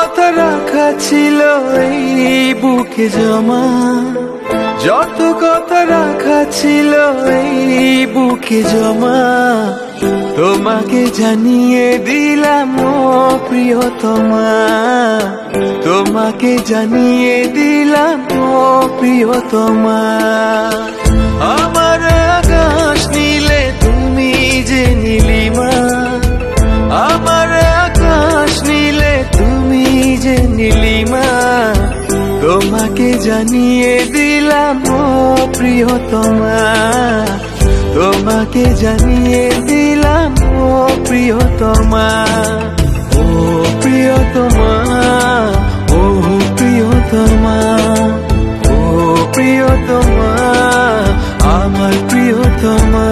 কথা রাখা ছিল এই বুকে জমা, যত কথা রাখা ছিল এই বুকে জমা, তোমাকে জানিয়ে দিলাম ও প্রিয়তমা, তোমাকে জানিয়ে দিলাম ও প্রিয়তমা। আমার আকাশ নীলে তুমি যে নীলিমা, আমার আকাশ নীলে তুমি যে নীলিমা, তোমাকে জানিয়ে দিলাম ও প্রিয়তমা, তোমাকে জানিয়ে দিলাম ও প্রিয়তমা। ও প্রিয়তমা, ও প্রিয়তমা, ও প্রিয়তমা, আমার প্রিয়তমা।